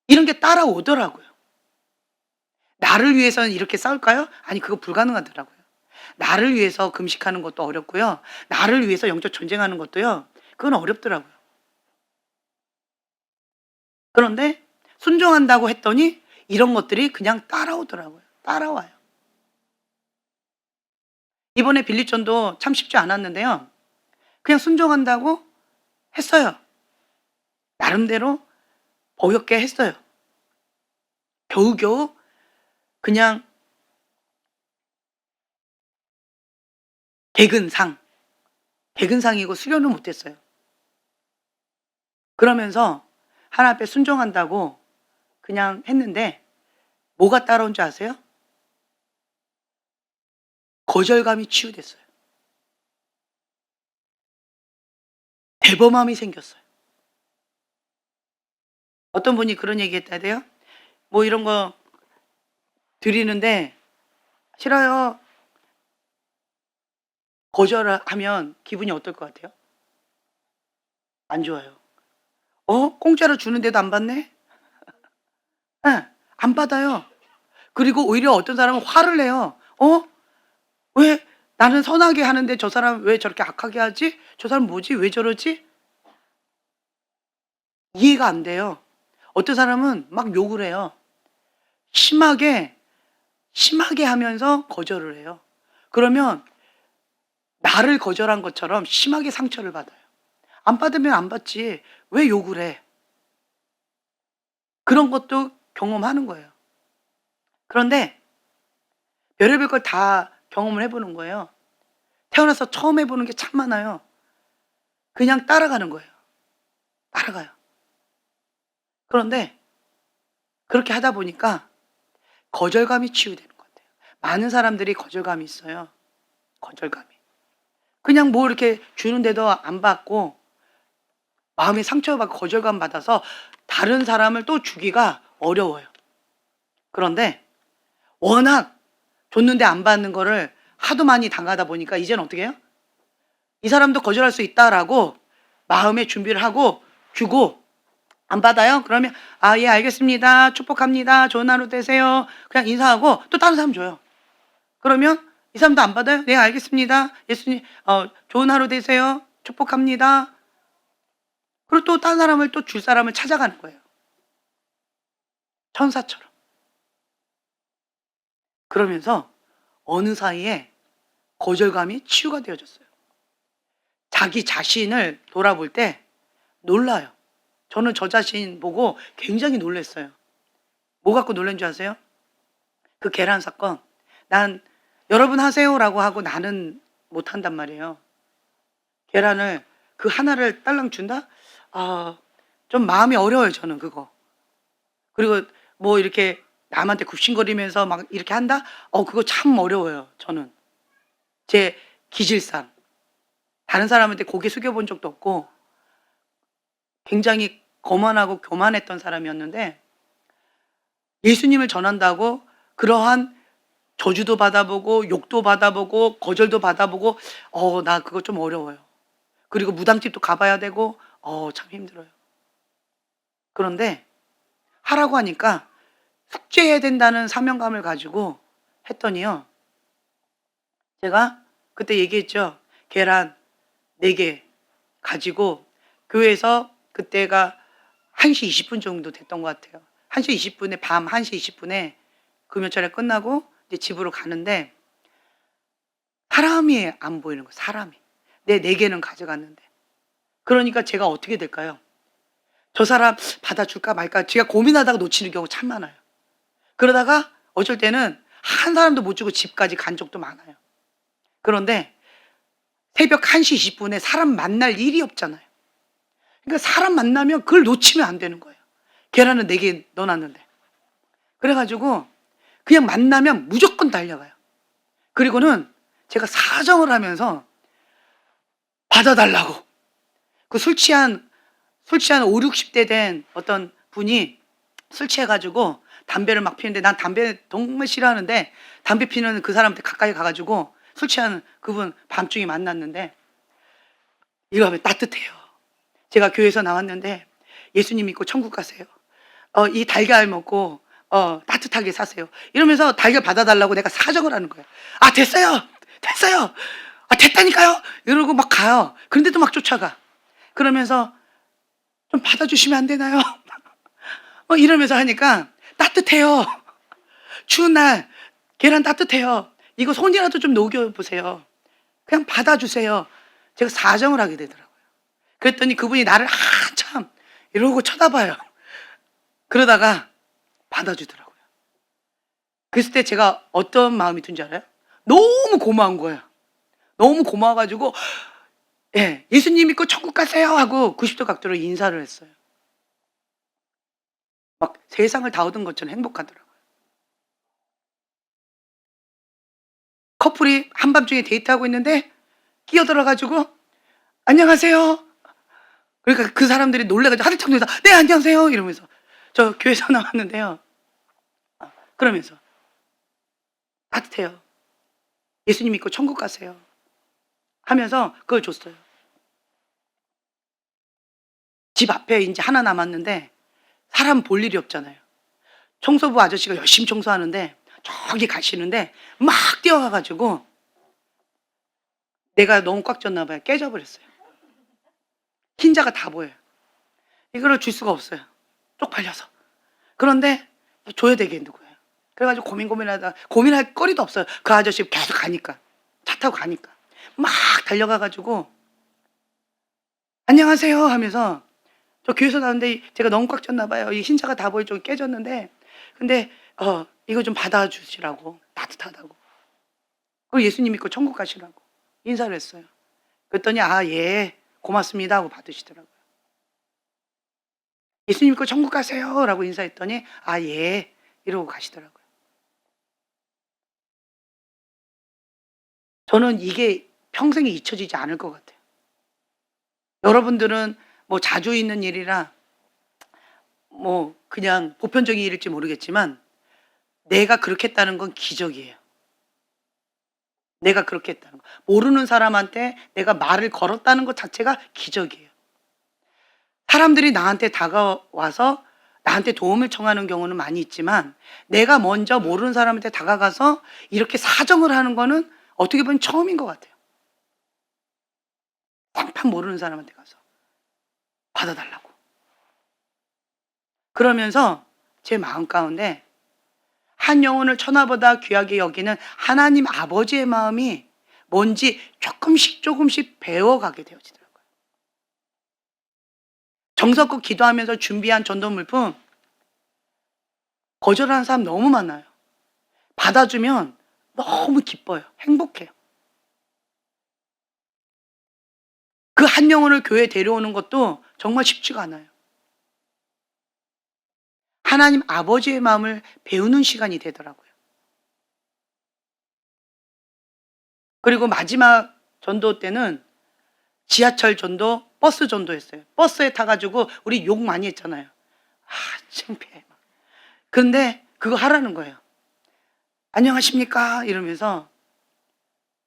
이런 게 따라오더라고요. 나를 위해서는 이렇게 싸울까요? 아니, 그거 불가능하더라고요. 나를 위해서 금식하는 것도 어렵고요. 나를 위해서 영적 전쟁하는 것도요. 그건 어렵더라고요. 그런데 순종한다고 했더니 이런 것들이 그냥 따라오더라고요. 따라와요. 이번에 빌립전도 참 쉽지 않았는데요. 그냥 순종한다고 했어요. 나름대로 어렵게 했어요. 겨우겨우 그냥 개근상이고 수련을 못했어요. 그러면서 하나님 앞에 순종한다고 그냥 했는데 뭐가 따라온 줄 아세요? 거절감이 치유됐어요. 대범함이 생겼어요. 어떤 분이 그런 얘기 했다대요. 뭐 이런 거 드리는데 "싫어요." 거절을 하면 기분이 어떨 것 같아요? 안 좋아요. 공짜로 주는데도 안 받네? 예. 안 받아요. 그리고 오히려 어떤 사람은 화를 내요. 왜 나는 선하게 하는데 저 사람 왜 저렇게 악하게 하지? 저 사람 뭐지? 왜 저러지?" 이해가 안 돼요. 어떤 사람은 막 욕을 해요. 심하게, 심하게 하면서 거절을 해요. 그러면 나를 거절한 것처럼 심하게 상처를 받아요. 안 받으면 안 받지 왜 욕을 해? 그런 것도 경험하는 거예요. 그런데 별의별 걸 다 경험을 해 보는 거예요. 태어나서 처음 해 보는 게 참 많아요. 그냥 따라가는 거예요. 따라가요. 그런데 그렇게 하다 보니까 거절감이 치유되는 것 같아요. 많은 사람들이 거절감이 있어요. 거절감이. 그냥 뭐 이렇게 주는데도 안 받고 마음에 상처받고 거절감 받아서 다른 사람을 또 주기가 어려워요. 그런데 워낙 줬는데 안 받는 거를 하도 많이 당하다 보니까 이제는 어떻게 해요? '이 사람도 거절할 수 있다.'라고 마음의 준비를 하고 주고 안 받아요? 그러면 "아 예 알겠습니다. 축복합니다. 좋은 하루 되세요." 그냥 인사하고 또 다른 사람 줘요. 그러면 이 사람도 안 받아요? "네 알겠습니다. 예수님 좋은 하루 되세요. 축복합니다." 그리고 또 다른 사람을 또 줄 사람을 찾아가는 거예요. 천사처럼. 그러면서 어느 사이에 거절감이 치유가 되어졌어요. 자기 자신을 돌아볼 때 놀라요. 저는 저 자신 보고 굉장히 놀랐어요. 뭐 갖고 놀란 줄 아세요? 그 계란 사건. 난 "여러분 하세요."라고 하고 나는 못 한단 말이에요. 계란을 그 하나를 딸랑 준다? 좀 마음이 어려워요 저는 그거. 그리고 뭐 이렇게 남한테 굽신거리면서 막 이렇게 한다? 그거 참 어려워요 저는. 제 기질상. 다른 사람한테 고개 숙여 본 적도 없고 굉장히 거만하고 교만했던 사람이었는데 예수님을 전한다고 그러한 저주도 받아보고 욕도 받아보고 거절도 받아보고 나 그거 좀 어려워요. 그리고 무당집도 가 봐야 되고 참 힘들어요. 그런데 하라고 하니까 숙제해야 된다는 사명감을 가지고 했더니요. 제가 그때 얘기했죠. 계란 4개 가지고 교회에서 그때가 1시 20분 정도 됐던 것 같아요. 1시 20 분에 밤 1시 20 분에 금요철에 끝나고 이제 집으로 가는데 사람이 안 보이는 거예요, 사람이. 내 4 개는 가져갔는데. 그러니까 제가 어떻게 될까요? 저 사람 받아줄까 말까 제가 고민하다가 놓치는 경우 참 많아요. 그러다가 어쩔 때는 한 사람도 못 주고 집까지 간 적도 많아요. 그런데 새벽 1시 20 분에 사람 만날 일이 없잖아요. 그러니까 사람 만나면 그걸 놓치면 안 되는 거예요. 계란은 4개 넣어 놨는데. 그래 가지고 그냥 만나면 무조건 달려가요. 그리고는 제가 사정을 하면서 받아 달라고. 그 술 취한 50-60대 된 어떤 분이 술 취해 가지고 담배를 막 피우는데 난 담배 정말 싫어하는데 담배 피우는 그 사람한테 가까이 가 가지고 술 취한 그분 밤중에 만났는데 이러면 따뜻해요. 제가 교회에서 나왔는데 "예수님 믿고 천국 가세요. 이 달걀 먹고 따뜻하게 사세요." 이러면서 달걀 받아 달라고 내가 사정을 하는 거예요. "아 됐어요. 됐어요. 아 됐다니까요." 이러고 막 가요. 그런데도 막 쫓아가. 그러면서 "좀 받아 주시면 안 되나요?" 이러면서 하니까 따뜻해요. 추운 날 계란 따뜻해요. "이거 손이라도 좀 녹여 보세요. 그냥 받아 주세요." 제가 사정을 하게 되더라고요. 그랬더니 그분이 나를 한참 이러고 쳐다봐요. 그러다가 받아 주더라고요. 그랬을 때 제가 어떤 마음이 든 줄 알아요? 너무 고마운 거예요. 너무 고마워 가지고 예. "예수님 믿고 천국 가세요." 하고 90도 각도로 인사를 했어요. 막 세상을 다 얻은 것처럼 행복하더라고요. 커플이 한밤중에 데이트하고 있는데 끼어들어가지고 안녕하세요. 그러니까 그 사람들이 놀래가지고 화들짝 놀라서 네 안녕하세요 이러면서 저 교회에서 나왔는데요. 그러면서 따뜻해요. 예수님 믿고 천국 가세요. 하면서 그걸 줬어요. 집 앞에 이제 하나 남았는데 사람 볼 일이 없잖아요. 청소부 아저씨가 열심히 청소하는데 저기 가시는데 막 뛰어가가지고 내가 너무 꽉 줬나 봐요. 깨져버렸어요. 흰자가 다 보여요. 이거를 줄 수가 없어요. 쪽팔려서. 그런데 줘야 되겠는 거예요. 그래가지고 고민할 거리도 없어요. 그 아저씨 계속 가니까. 차 타고 가니까. 막 달려가가지고 안녕하세요 하면서 저 교회에서 나왔는데 제가 너무 꽉 줬나 봐요. 이 흰자가 다 보일 정도 깨졌는데 근데 이거 좀 받아주시라고. 따뜻하다고. 그리고 예수님 믿고 천국 가시라고 인사를 했어요. 그랬더니 예 고맙습니다 하고 받으시더라고요. 예수님 믿고 천국 가세요 라고 인사했더니 예 이러고 가시더라고요. 저는 이게 평생에 잊혀지지 않을 것 같아요. 여러분들은 뭐 자주 있는 일이라 뭐 그냥 보편적인 일일지 모르겠지만 내가 그렇게 했다는 건 기적이에요. 내가 그렇게 했다는 거. 모르는 사람한테 내가 말을 걸었다는 것 자체가 기적이에요. 사람들이 나한테 다가와서 나한테 도움을 청하는 경우는 많이 있지만 내가 먼저 모르는 사람한테 다가가서 이렇게 사정을 하는 거는 어떻게 보면 처음인 것 같아요. 쌍판 모르는 사람한테 가서 받아달라고. 그러면서 제 마음 가운데 한 영혼을 천하보다 귀하게 여기는 하나님 아버지의 마음이 뭔지 조금씩 배워가게 되어지더라고요. 정성껏 기도하면서 준비한 전도 물품 거절하는 사람 너무 많아요. 받아주면 너무 기뻐요. 행복해요. 그 한 영혼을 교회에 데려오는 것도 정말 쉽지가 않아요. 하나님 아버지의 마음을 배우는 시간이 되더라고요. 그리고 마지막 전도 때는 지하철 전도, 버스 전도했어요. 버스에 타가지고 우리 욕 많이 했잖아요. 창피해. 근데 그거 하라는 거예요. 안녕하십니까? 이러면서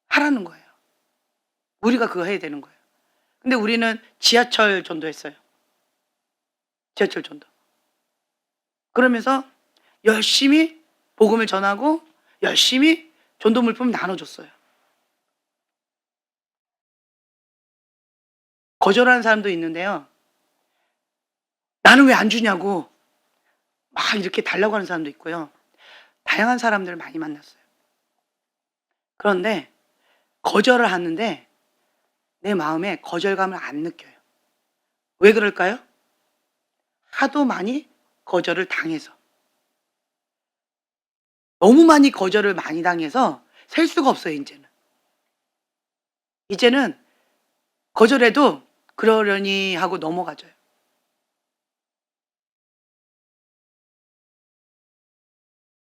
하라는 거예요. 우리가 그거 해야 되는 거예요. 근데 우리는 지하철 전도했어요. 지하철 전도. 그러면서 열심히 복음을 전하고 열심히 전도 물품을 나눠줬어요. 거절하는 사람도 있는데요. 나는 왜 안 주냐고 막 이렇게 달라고 하는 사람도 있고요. 다양한 사람들을 많이 만났어요. 그런데 거절을 하는데 내 마음에 거절감을 안 느껴요. 왜 그럴까요? 하도 많이 거절을 당해서. 너무 많이 거절을 많이 당해서 셀 수가 없어요, 이제는. 이제는 거절해도 그러려니 하고 넘어가져요.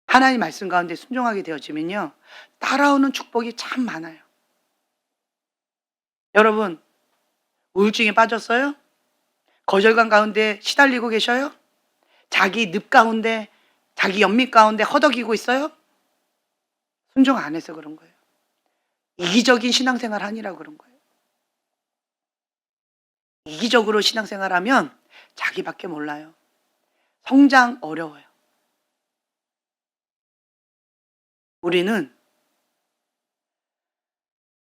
하나님 말씀 가운데 순종하게 되어지면요. 따라오는 축복이 참 많아요. 여러분, 우울증에 빠졌어요? 거절감 가운데 시달리고 계셔요? 자기 늪 가운데, 자기 연민 가운데 허덕이고 있어요? 순종 안 해서 그런 거예요. 이기적인 신앙생활 하니라고 그런 거예요. 이기적으로 신앙생활 하면 자기밖에 몰라요. 성장 어려워요. 우리는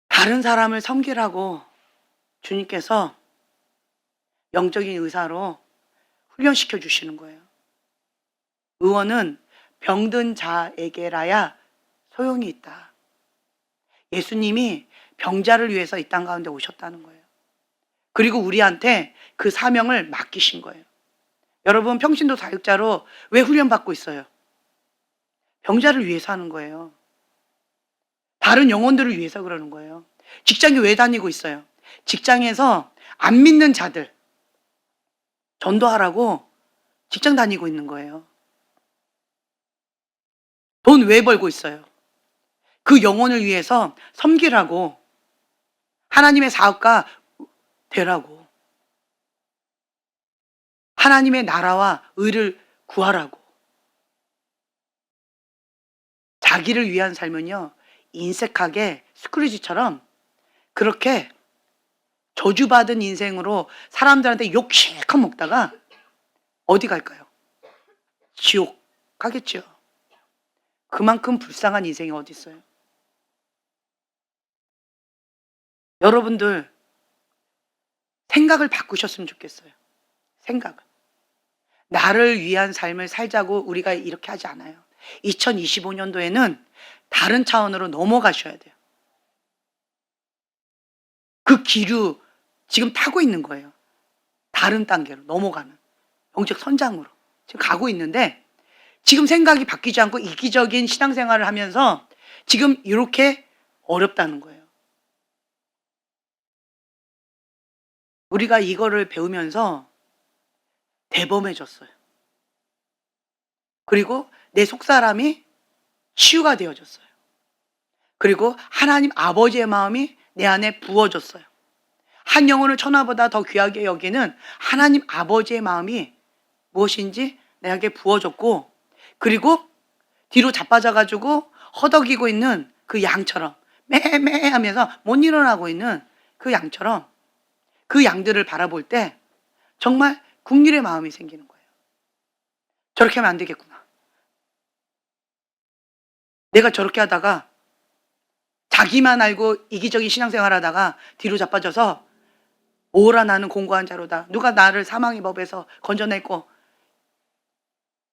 다른 사람을 섬기라고 주님께서 영적인 의사로 훈련시켜 주시는 거예요. 의원은 병든 자에게라야 소용이 있다. 예수님이 병자를 위해서 이 땅 가운데 오셨다는 거예요. 그리고 우리한테 그 사명을 맡기신 거예요. 여러분, 평신도 사역자로 왜 훈련받고 있어요? 병자를 위해서 하는 거예요. 다른 영혼들을 위해서 그러는 거예요. 직장에 왜 다니고 있어요? 직장에서 안 믿는 자들 전도하라고 직장 다니고 있는 거예요. 돈 왜 벌고 있어요? 그 영혼을 위해서 섬기라고, 하나님의 사업가 되라고, 하나님의 나라와 의를 구하라고. 자기를 위한 삶은요, 인색하게 스크루지처럼 그렇게 저주받은 인생으로 사람들한테 욕 실컷 먹다가 어디 갈까요? 지옥 가겠죠. 그만큼 불쌍한 인생이 어디 있어요? 여러분들 생각을 바꾸셨으면 좋겠어요. 생각을. 나를 위한 삶을 살자고 우리가 이렇게 하지 않아요. 2025년도에는 다른 차원으로 넘어가셔야 돼요. 그 기류 지금 타고 있는 거예요. 다른 단계로 넘어가는 영적 선장으로 지금 가고 있는데, 지금 생각이 바뀌지 않고 이기적인 신앙생활을 하면서 지금 이렇게 어렵다는 거예요. 우리가 이거를 배우면서 대범해졌어요. 그리고 내 속사람이 치유가 되어졌어요. 그리고 하나님 아버지의 마음이 내 안에 부어졌어요. 한 영혼을 천하보다 더 귀하게 여기는 하나님 아버지의 마음이 무엇인지 내게 부어졌고, 그리고 뒤로 자빠져가지고 허덕이고 있는 그 양처럼 매매 하면서 못 일어나고 있는 그 양처럼, 그 양들을 바라볼 때 정말 긍휼의 마음이 생기는 거예요. 저렇게 하면 안 되겠구나. 내가 저렇게 하다가 자기만 알고 이기적인 신앙생활 하다가 뒤로 자빠져서 오라 나는 공고한 자로다. 누가 나를 사망의 법에서 건져냈고,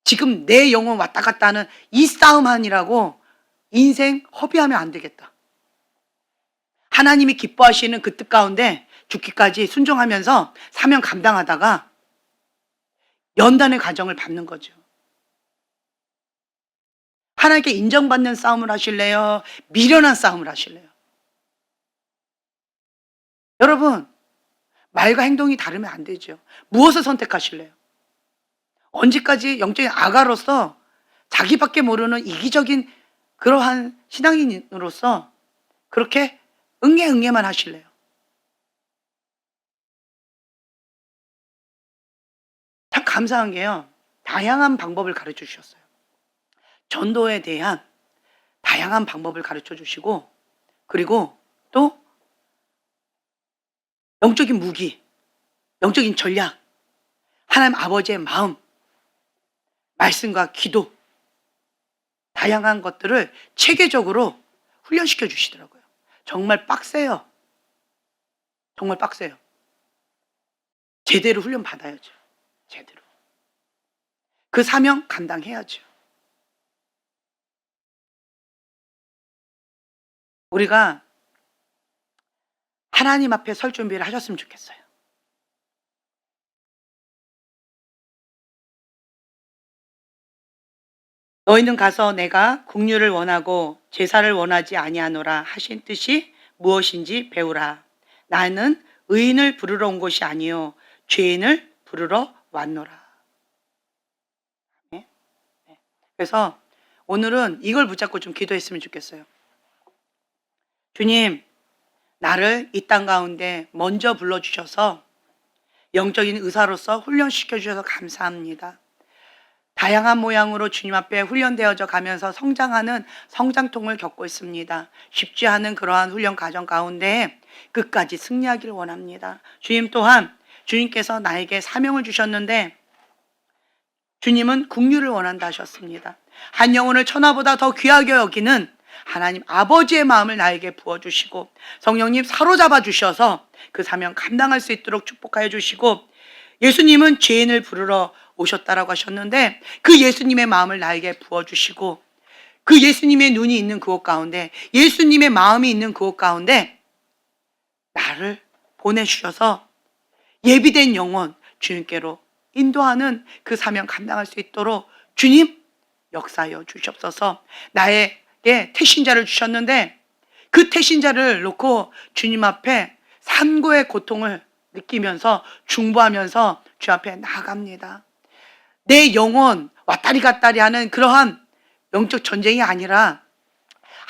지금 내 영혼 왔다 갔다 하는 이 싸움 하느라고 인생 허비하면 안 되겠다. 하나님이 기뻐하시는 그 뜻 가운데 죽기까지 순종하면서 사명 감당하다가 연단의 과정을 밟는 거죠. 하나님께 인정받는 싸움을 하실래요? 미련한 싸움을 하실래요? 여러분, 말과 행동이 다르면 안 되죠. 무엇을 선택하실래요? 언제까지 영적인 아가로서 자기밖에 모르는 이기적인 그러한 신앙인으로서 그렇게 응애만 하실래요? 참 감사한 게요, 다양한 방법을 가르쳐 주셨어요. 전도에 대한 다양한 방법을 가르쳐 주시고, 그리고 또 영적인 무기, 영적인 전략, 하나님 아버지의 마음, 말씀과 기도, 다양한 것들을 체계적으로 훈련시켜 주시더라고요. 정말 빡세요. 정말 빡세요. 제대로 훈련 받아야죠. 제대로. 그 사명 감당해야죠. 우리가 하나님 앞에 설 준비를 하셨으면 좋겠어요. 너희는 가서 내가 긍휼을 원하고 제사를 원하지 아니하노라 하신 뜻이 무엇인지 배우라. 나는 의인을 부르러 온 것이 아니요 죄인을 부르러 왔노라. 네? 그래서 오늘은 이걸 붙잡고 좀 기도했으면 좋겠어요. 주님, 나를 이 땅 가운데 먼저 불러주셔서 영적인 의사로서 훈련시켜 주셔서 감사합니다. 다양한 모양으로 주님 앞에 훈련되어져 가면서 성장하는 성장통을 겪고 있습니다. 쉽지 않은 그러한 훈련 과정 가운데 끝까지 승리하기를 원합니다. 주님 또한 주님께서 나에게 사명을 주셨는데 주님은 긍휼을 원한다 하셨습니다. 한 영혼을 천하보다 더 귀하게 여기는 하나님 아버지의 마음을 나에게 부어주시고 성령님 사로잡아 주셔서 그 사명 감당할 수 있도록 축복하여 주시고, 예수님은 죄인을 부르러 오셨다라고 하셨는데 그 예수님의 마음을 나에게 부어주시고, 그 예수님의 눈이 있는 그곳 가운데, 예수님의 마음이 있는 그곳 가운데 나를 보내주셔서 예비된 영혼 주님께로 인도하는 그 사명 감당할 수 있도록 주님 역사하여 주시옵소서. 나에게 태신자를 주셨는데 그 태신자를 놓고 주님 앞에 산고의 고통을 느끼면서 중보하면서 주 앞에 나아갑니다. 내 영혼 왔다리 갔다리 하는 그러한 영적 전쟁이 아니라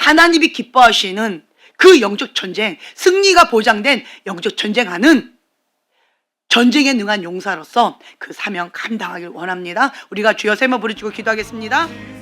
하나님이 기뻐하시는 그 영적 전쟁, 승리가 보장된 영적 전쟁하는 전쟁에 능한 용사로서 그 사명 감당하길 원합니다. 우리가 주여 세 번 부르짖고 기도하겠습니다.